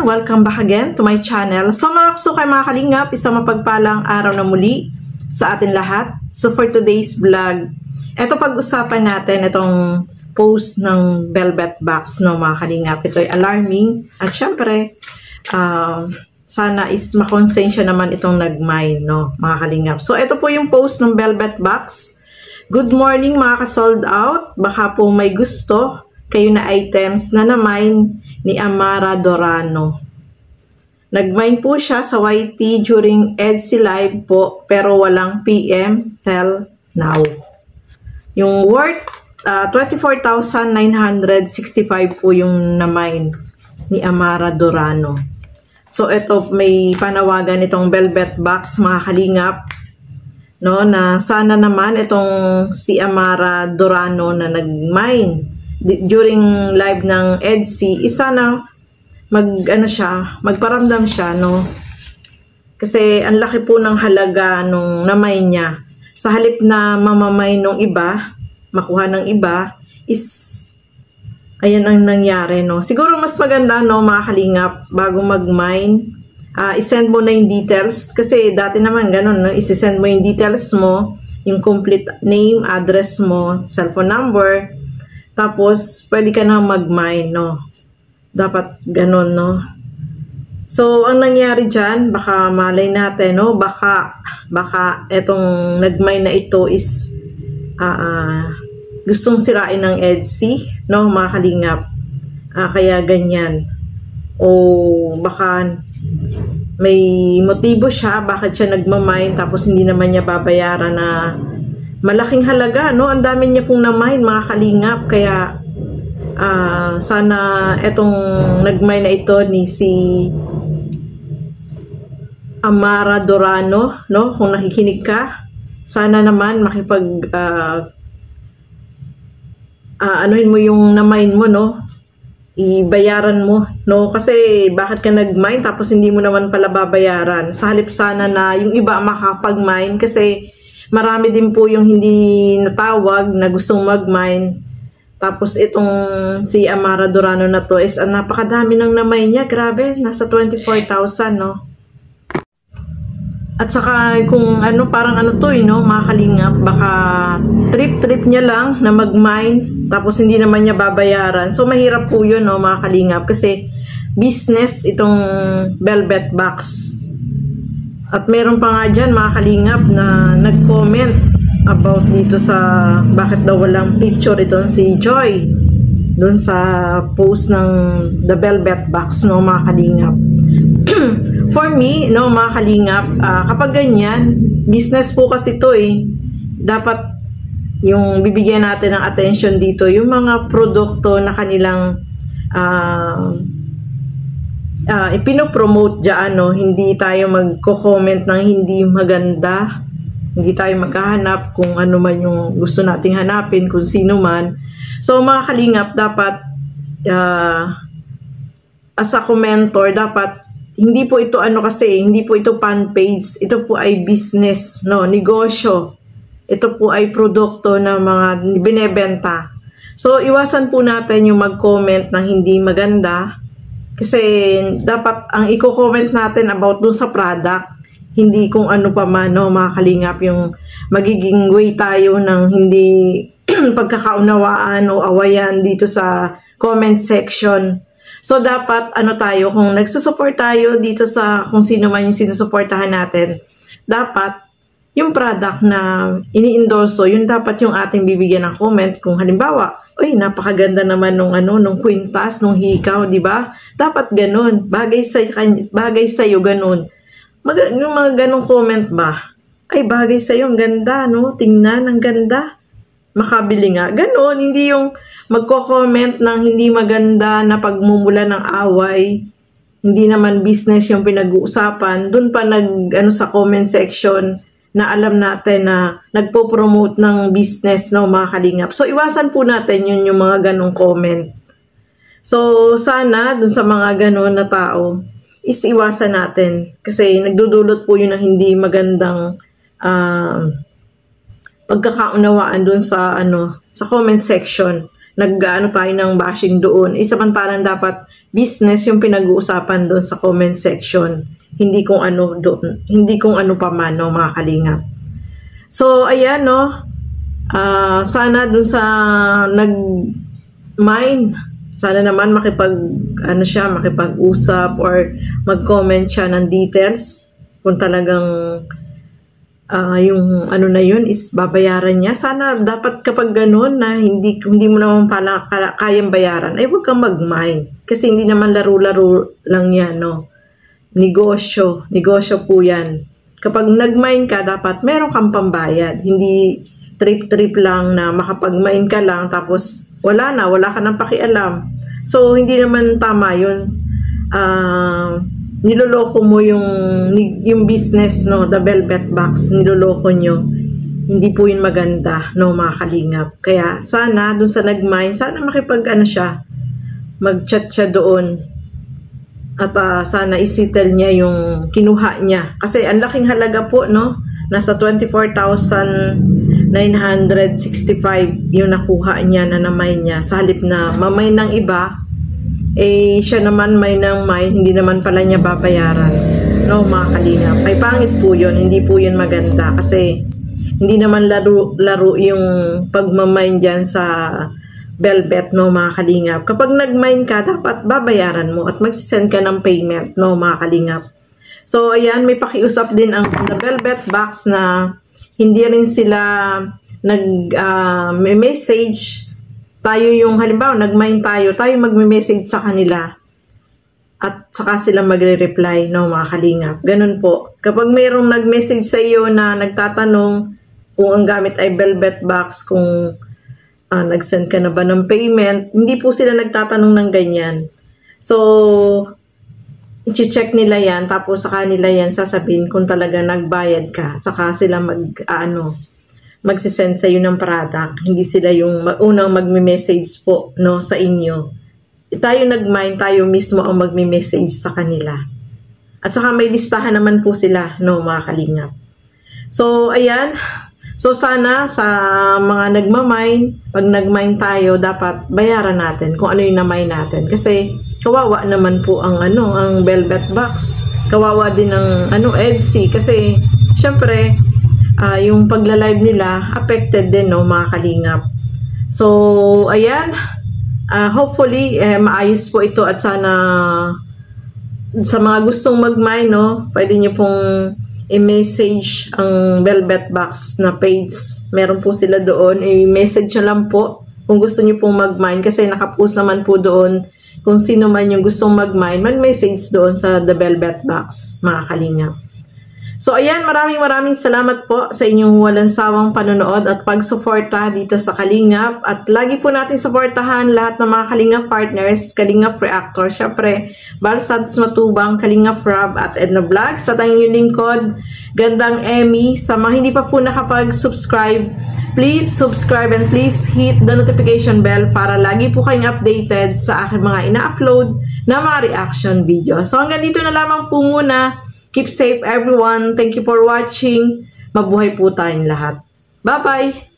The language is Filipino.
everyone! Welcome back again to my channel. So mga kasukay, mga kalingap, isang mapagpalang araw na muli sa atin lahat. So for today's vlog, ito pag-usapan natin itong post ng velvet box, no mga kalingap. Ito ay alarming at syempre, sana is makonsensya naman itong nag-mine, no mga kalingap. So ito po yung post ng velvet box. Good morning mga ka-sold out. Baka po may gusto kayo na items na na-mine ni Amara Dorano. Nag-mine po siya sa YT during EDC Live po, pero walang PM till now. Yung worth 24,965 po yung na-mine ni Amara Dorano. So ito, may panawagan itong velvet box mga kalingap, no, na sana naman itong si Amara Dorano na nag-mine during live ng EDC, isa na magparamdam siya, no? Kasi ang laki po ng halaga nung namay niya. Sa halip na mamamay nung iba, makuha ng iba, is ayan ang nangyari, no? Siguro mas maganda, no, mga kalingap, bago mag-mine, isend mo na yung details. Kasi dati naman ganun, no? Isisend mo yung details mo, yung complete name, address mo, cellphone number, tapos, pwede ka na mag-mine, no? Dapat ganun, no? So, ang nangyari dyan, baka malay natin, no? Baka etong nag-mine na ito is gustong sirain ng EDC, no? Mga kalingap. Kaya ganyan. O baka may motibo siya, bakit siya nagmamine, tapos hindi naman niya babayaran na malaking halaga, no? Ang dami niya pong na-mine, mga kalingap. Kaya, sana etong nag-mine na ito ni si Amara Dorano, no? Kung nakikinig ka, sana naman makipag, anuhin mo yung na-mine mo, no? Ibayaran mo, no? Kasi, bakit ka nag-mine tapos hindi mo naman pala babayaran? Sa halip sana na yung iba makapag-mine, kasi marami din po yung hindi natawag na gustong mag-mine. Tapos itong si Amara Dorano na to is napakadami ng na-mine niya. Grabe, nasa 24,000, no? At saka kung parang to, no, mga kalingap, baka trip niya lang na mag-mine tapos hindi naman niya babayaran. So mahirap po yun, no, mga kalingap, kasi business itong velvet box. At meron pa nga dyan, mga kalingap, na nag-comment about dito sa bakit daw walang picture itong si Joy doon sa post ng The Velvet Box, no, mga kalingap. For me, no, mga kalingap, kapag ganyan, business po kasi ito dapat yung bibigyan natin ng attention dito, yung mga produkto na kanilang ipinopromote dyan, no? Hindi tayo magko-comment ng hindi maganda, hindi tayo maghahanap kung ano man yung gusto nating hanapin, kung sino man. So mga kalingap, dapat as a commentor, dapat hindi po ito kasi hindi po ito fan page, ito po ay business, no, negosyo. Ito po ay produkto na mga binebenta. So iwasan po natin yung mag-comment ng hindi maganda. Kasi dapat ang i-comment natin about dun sa product, hindi kung ano pa man, no, mga kalingap, yung magiging way tayo ng hindi pagkakaunawaan o awayan dito sa comment section. So dapat tayo, kung nagsusupport tayo dito sa kung sino man yung sinusuportahan natin, dapat yung product na ini-endorso, yun dapat yung ating bibigyan ng comment. Kung halimbawa, uy, napakaganda naman nung kwintas, nung hikaw, di ba? Dapat ganun. Bagay sa iyo ganun. Yung mga ganung comment ba? Ay, bagay sa iyo, ang ganda, no? Tingnan, ang ganda. Makabili nga. Ganun, hindi yung magko-comment ng hindi maganda na pagmumula ng away. Hindi naman business yung pinag-uusapan. Doon pa sa comment section na alam natin na nagpo-promote ng business, no, mga kalingap. So, iwasan po natin yun, yung mga ganong comment. So, sana, dun sa mga ganon na tao, is iwasan natin. Kasi nagdudulot po yun ng hindi magandang pagkakaunawaan dun sa, sa comment section nag-ano tayo ng bashing doon. Samantalang dapat business yung pinag-uusapan doon sa comment section. Hindi kung ano doon, hindi kung ano pa man, no, mga kalingap. So, ayan, no. Sana doon sa nag-mine, sana naman makipag-usap or mag-comment siya ng details kung talagang yung ano na yun is babayaran niya. Sana dapat kapag ganun na hindi mo naman pala kayang bayaran, ay huwag kang mag-mine. Kasi hindi naman laro-laro lang yan, no. Negosyo po yan. Kapag nag-mine ka, dapat meron kang pambayad. Hindi trip-trip lang na makapag-mine ka lang tapos wala ka nang pakialam. So, hindi naman tama yun. Niloloko mo yung business, no, the Velvet Box, niloloko nyo. Hindi po yun maganda, no, mga kalingap. Kaya sana, dun sa nag-mine, sana mag-chat siya doon. At sana isettle niya yung kinuha niya. Kasi ang laking halaga po, no? Nasa 24,965 yung nakuha niya na namay niya. Sa halip na mamay ng iba, siya naman may ng mine, hindi naman pala niya babayaran. No, mga kalingap. Ay pangit po yun. Hindi po yun maganda. Kasi hindi naman laro yung pagmamine dyan sa Velvet, no, mga kalingap. Kapag nag-mine ka, dapat babayaran mo at magsisend ka ng payment, no, mga kalingap. So, ayan, may pakiusap din ang the Velvet Box na hindi rin sila may message. Tayo yung, halimbawa, nag-mine tayo magme-message sa kanila at saka sila magre-reply, no, mga kalingap. Ganun po. Kapag mayroong nag-message sa iyo na nagtatanong kung ang gamit ay Velvet Box, kung nag-send ka na ba ng payment, hindi po sila nagtatanong ng ganyan. So, i-check nila yan, tapos sa kanila yan sasabihin kung talaga nagbayad ka, saka sila magsisend sa iyo ng product. Hindi sila yung unang magme-message po, no, sa inyo. Tayo nag-mine, tayo mismo ang magme-message sa kanila. At saka may listahan naman po sila, no, mga kalingap. So, ayan. So, sana sa mga nagmamine, pag nagmine tayo, dapat bayaran natin kung ano yung namine natin. Kasi, kawawa naman po ang Velvet Box. Kawawa din ang EDC. Kasi, syempre, yung pagla-live nila, affected din, no, mga kalingap. So, ayan. Hopefully, maayos po ito at sana sa mga gustong mag-mine, no, pwede nyo pong i-message ang Velvet Box na page. Meron po sila doon. I-message nyo lang po kung gusto nyo pong mag-mine. Kasi nakapost naman po doon kung sino man yung gustong mag-mine, mag-message doon sa The Velvet Box, mga kalingap. So, ayan, maraming salamat po sa inyong walang sawang panonood at pagsuporta dito sa Kalingap. At lagi po natin suportahan lahat ng mga Kalingap partners, Kalingap Reactor, syempre, Bal Santos Matubang, Kalingap Rob at Edna Vlogs. At ang inyong lingkod, Gandang Emmy. Sa mga hindi pa po nakapag-subscribe, please subscribe and please hit the notification bell para lagi po kayong updated sa aking mga ina-upload na mga reaction video. So, hanggang dito na lamang po muna. Keep safe everyone. Thank you for watching. Mabuhay po tayong lahat. Bye-bye!